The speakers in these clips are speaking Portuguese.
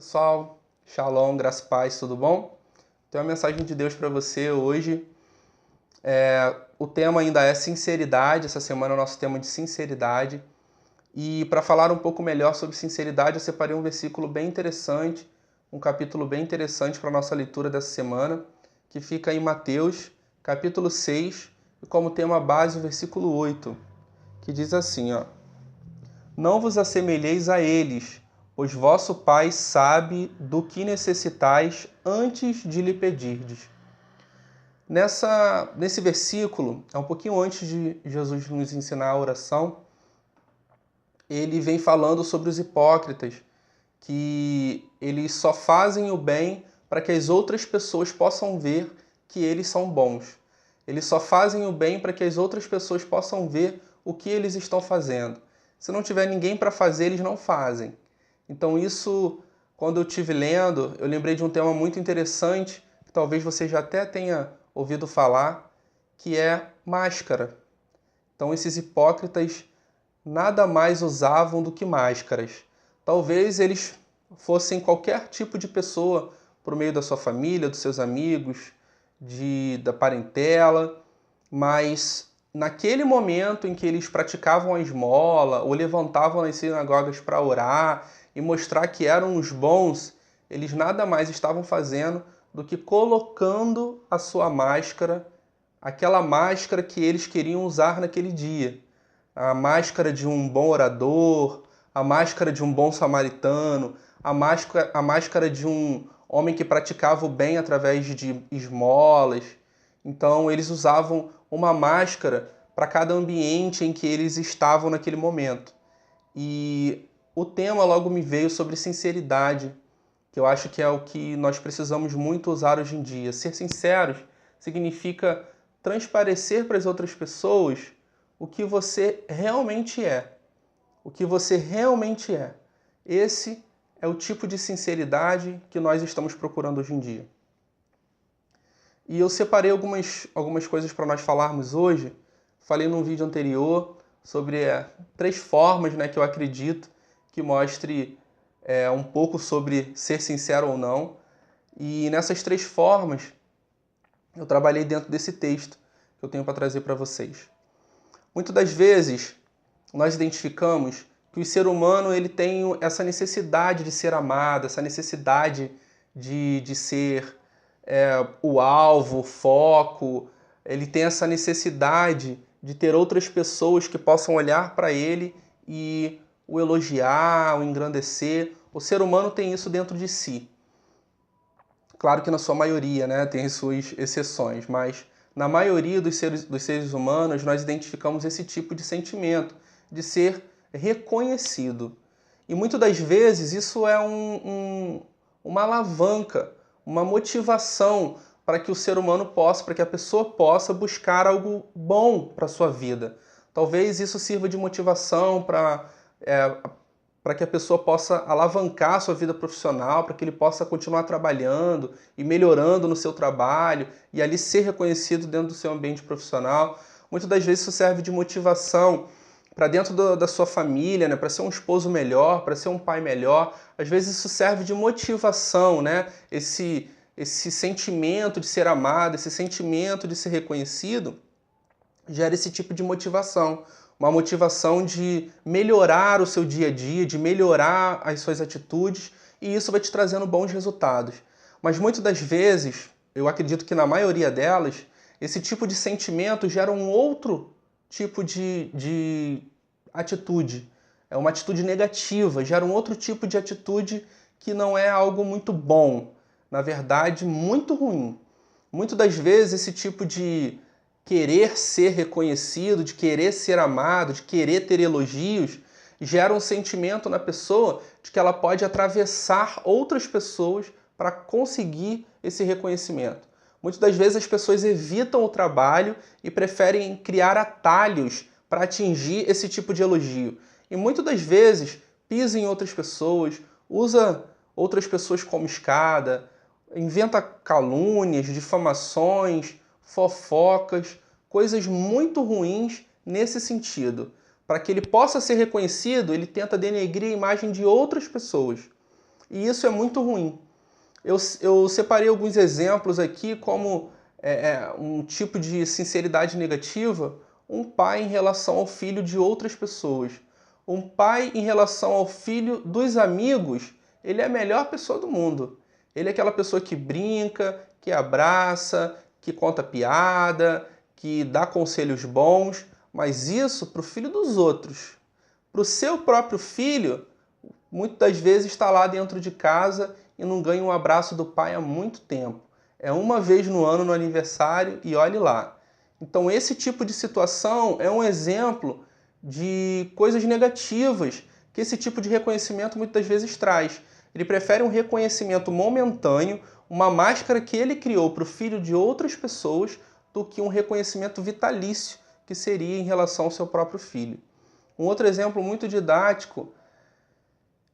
Pessoal, Shalom, graça e paz, tudo bom? Tenho uma mensagem de Deus para você hoje. O tema ainda é sinceridade, essa semana é o nosso tema de sinceridade. E para falar um pouco melhor sobre sinceridade, eu separei um versículo bem interessante, um capítulo bem interessante para a nossa leitura dessa semana, que fica em Mateus, capítulo 6, e como tema base o versículo 8, que diz assim, ó: Não vos assemelheis a eles, pois vosso Pai sabe do que necessitais antes de lhe pedirdes. Nesse versículo, é um pouquinho antes de Jesus nos ensinar a oração, ele vem falando sobre os hipócritas, que eles só fazem o bem para que as outras pessoas possam ver que eles são bons. Eles só fazem o bem para que as outras pessoas possam ver o que eles estão fazendo. Se não tiver ninguém para fazer, eles não fazem. Então isso, quando eu estive lendo, eu lembrei de um tema muito interessante, que talvez você já até tenha ouvido falar, que é máscara. Então esses hipócritas nada mais usavam do que máscaras. Talvez eles fossem qualquer tipo de pessoa por meio da sua família, dos seus amigos, da parentela, mas naquele momento em que eles praticavam a esmola ou levantavam nas sinagogas para orar e mostrar que eram os bons, eles nada mais estavam fazendo do que colocando a sua máscara, aquela máscara que eles queriam usar naquele dia. A máscara de um bom orador, a máscara de um bom samaritano, a máscara de um homem que praticava o bem através de esmolas. Então eles usavam uma máscara para cada ambiente em que eles estavam naquele momento. E o tema logo me veio sobre sinceridade, que eu acho que é o que nós precisamos muito usar hoje em dia. Ser sinceros significa transparecer para as outras pessoas o que você realmente é. O que você realmente é. Esse é o tipo de sinceridade que nós estamos procurando hoje em dia. E eu separei algumas coisas para nós falarmos hoje. Falei num vídeo anterior sobre 3 formas, que eu acredito que mostre um pouco sobre ser sincero ou não. E nessas 3 formas eu trabalhei dentro desse texto que eu tenho para trazer para vocês. Muitas das vezes nós identificamos que o ser humano ele tem essa necessidade de ser amado, essa necessidade de ser o alvo, o foco. Ele tem essa necessidade de ter outras pessoas que possam olhar para ele e o elogiar, o engrandecer. O ser humano tem isso dentro de si. Claro que na sua maioria, tem suas exceções, mas na maioria dos seres humanos nós identificamos esse tipo de sentimento, de ser reconhecido. E muitas das vezes isso é uma alavanca, uma motivação para que o ser humano possa, para que a pessoa possa buscar algo bom para a sua vida. Talvez isso sirva de motivação para que a pessoa possa alavancar a sua vida profissional, para que ele possa continuar trabalhando e melhorando no seu trabalho e ali ser reconhecido dentro do seu ambiente profissional. Muitas das vezes isso serve de motivação para dentro da sua família, para ser um esposo melhor, para ser um pai melhor. Às vezes isso serve de motivação, esse sentimento de ser amado, esse sentimento de ser reconhecido, gera esse tipo de motivação. Uma motivação de melhorar o seu dia a dia, de melhorar as suas atitudes, e isso vai te trazendo bons resultados. Mas muitas das vezes, eu acredito que na maioria delas, esse tipo de sentimento gera um outro tipo de atitude. É uma atitude negativa, gera um outro tipo de atitude que não é algo muito bom. Na verdade, muito ruim. Muitas das vezes, esse tipo de querer ser reconhecido, de querer ser amado, de querer ter elogios, gera um sentimento na pessoa de que ela pode atravessar outras pessoas para conseguir esse reconhecimento. Muitas das vezes as pessoas evitam o trabalho e preferem criar atalhos para atingir esse tipo de elogio. E muitas das vezes pisa em outras pessoas, usa outras pessoas como escada, inventa calúnias, difamações, fofocas, coisas muito ruins nesse sentido. Para que ele possa ser reconhecido, ele tenta denegrir a imagem de outras pessoas. E isso é muito ruim. Eu separei alguns exemplos aqui como um tipo de sinceridade negativa, um pai em relação ao filho de outras pessoas. Um pai em relação ao filho dos amigos, ele é a melhor pessoa do mundo. Ele é aquela pessoa que brinca, que abraça, que conta piada, que dá conselhos bons, mas isso para o filho dos outros. Para o seu próprio filho, muitas das vezes está lá dentro de casa e não ganha um abraço do pai há muito tempo. É uma vez no ano no aniversário e olhe lá. Então esse tipo de situação é um exemplo de coisas negativas que esse tipo de reconhecimento muitas vezes traz. Ele prefere um reconhecimento momentâneo, uma máscara que ele criou para o filho de outras pessoas, do que um reconhecimento vitalício que seria em relação ao seu próprio filho. Um outro exemplo muito didático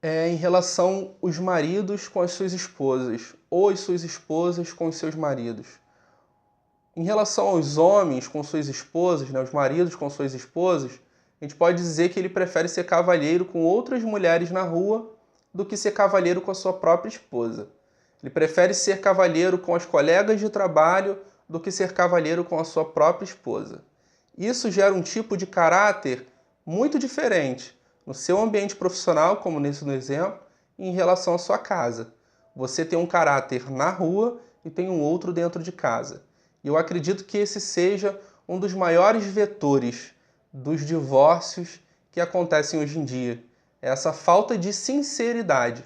é em relação aos maridos com as suas esposas, ou as suas esposas com os seus maridos. Em relação aos homens com suas esposas, os maridos com suas esposas, a gente pode dizer que ele prefere ser cavalheiro com outras mulheres na rua do que ser cavalheiro com a sua própria esposa. Ele prefere ser cavalheiro com as colegas de trabalho do que ser cavalheiro com a sua própria esposa. Isso gera um tipo de caráter muito diferente no seu ambiente profissional, como nesse no exemplo, e em relação à sua casa. Você tem um caráter na rua e tem um outro dentro de casa. E eu acredito que esse seja um dos maiores vetores dos divórcios que acontecem hoje em dia. É essa falta de sinceridade.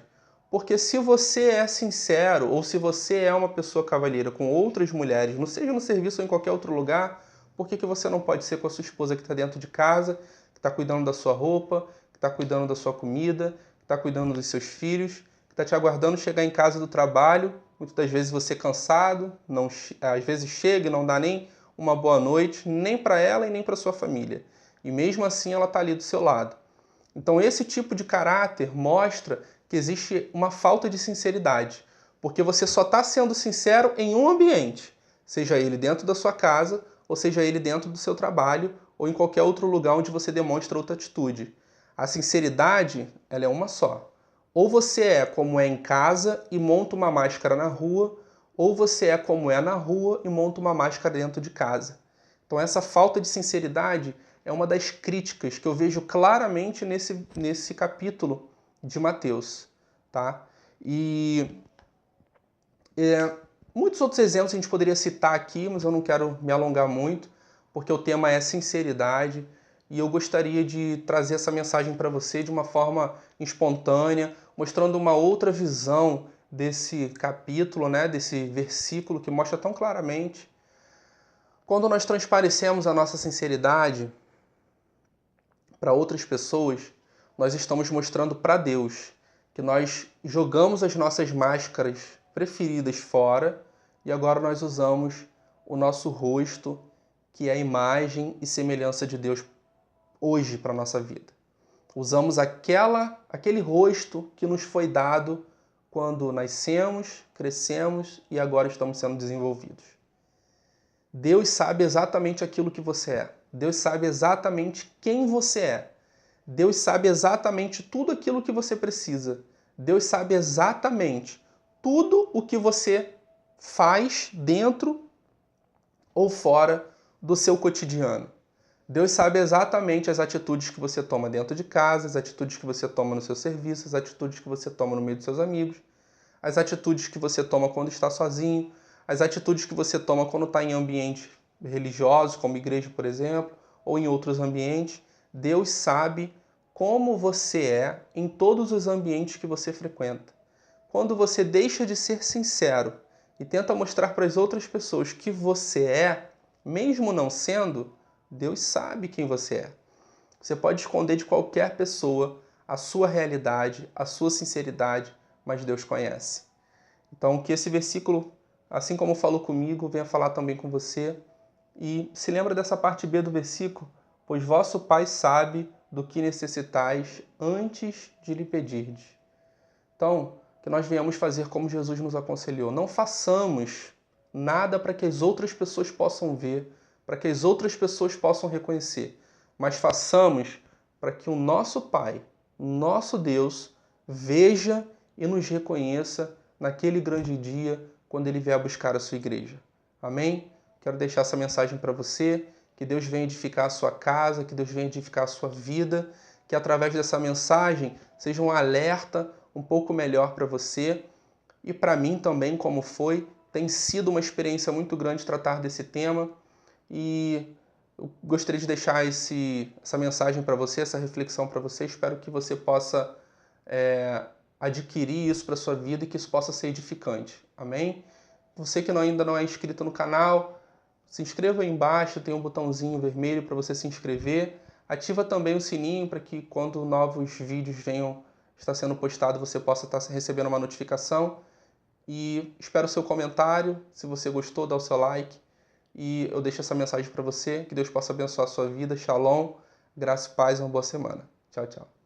Porque se você é sincero, ou se você é uma pessoa cavalheira com outras mulheres, não seja no serviço ou em qualquer outro lugar, por que você não pode ser com a sua esposa que está dentro de casa, que está cuidando da sua roupa, que está cuidando da sua comida, que está cuidando dos seus filhos, que está te aguardando chegar em casa do trabalho, muitas das vezes você cansado, às vezes chega e não dá nem uma boa noite, nem para ela e nem para sua família. E mesmo assim ela está ali do seu lado. Então esse tipo de caráter mostra que existe uma falta de sinceridade, porque você só está sendo sincero em um ambiente, seja ele dentro da sua casa, ou seja ele dentro do seu trabalho, ou em qualquer outro lugar onde você demonstra outra atitude. A sinceridade, ela é uma só. Ou você é como é em casa e monta uma máscara na rua, ou você é como é na rua e monta uma máscara dentro de casa. Então essa falta de sinceridade é uma das críticas que eu vejo claramente nesse capítulo de Mateus, tá? E muitos outros exemplos a gente poderia citar aqui, mas eu não quero me alongar muito, porque o tema é sinceridade, e eu gostaria de trazer essa mensagem para você de uma forma espontânea, mostrando uma outra visão desse capítulo, né, desse versículo que mostra tão claramente. Quando nós transparecemos a nossa sinceridade para outras pessoas, nós estamos mostrando para Deus que nós jogamos as nossas máscaras preferidas fora e agora nós usamos o nosso rosto, que é a imagem e semelhança de Deus hoje para a nossa vida. Usamos aquele rosto que nos foi dado quando nascemos, crescemos e agora estamos sendo desenvolvidos. Deus sabe exatamente aquilo que você é. Deus sabe exatamente quem você é. Deus sabe exatamente tudo aquilo que você precisa. Deus sabe exatamente tudo o que você faz dentro ou fora do seu cotidiano. Deus sabe exatamente as atitudes que você toma dentro de casa, as atitudes que você toma no seu serviço, as atitudes que você toma no meio dos seus amigos, as atitudes que você toma quando está sozinho, as atitudes que você toma quando está em ambientes religiosos, como igreja, por exemplo, ou em outros ambientes. Deus sabe como você é em todos os ambientes que você frequenta. Quando você deixa de ser sincero e tenta mostrar para as outras pessoas que você é, mesmo não sendo, Deus sabe quem você é. Você pode esconder de qualquer pessoa a sua realidade, a sua sinceridade, mas Deus conhece. Então, que esse versículo, assim como falou comigo, venha falar também com você. E se lembra dessa parte B do versículo? Pois vosso Pai sabe do que necessitais antes de lhe pedirdes. Então, que nós venhamos fazer como Jesus nos aconselhou. Não façamos nada para que as outras pessoas possam ver, para que as outras pessoas possam reconhecer, mas façamos para que o nosso Pai, nosso Deus, veja e nos reconheça naquele grande dia quando Ele vier buscar a sua igreja. Amém? Quero deixar essa mensagem para você, que Deus venha edificar a sua casa, que Deus venha edificar a sua vida, que através dessa mensagem seja um alerta um pouco melhor para você e para mim também, como foi. Tem sido uma experiência muito grande tratar desse tema e eu gostaria de deixar essa mensagem para você, essa reflexão para você. Espero que você possa adquirir isso para a sua vida e que isso possa ser edificante. Amém? Você que ainda não é inscrito no canal, se inscreva aí embaixo, tem um botãozinho vermelho para você se inscrever. Ativa também o sininho para que quando novos vídeos venham estar sendo postados, você possa estar recebendo uma notificação. E espero o seu comentário. Se você gostou, dá o seu like. E eu deixo essa mensagem para você. Que Deus possa abençoar a sua vida. Shalom, graça e paz e uma boa semana. Tchau, tchau.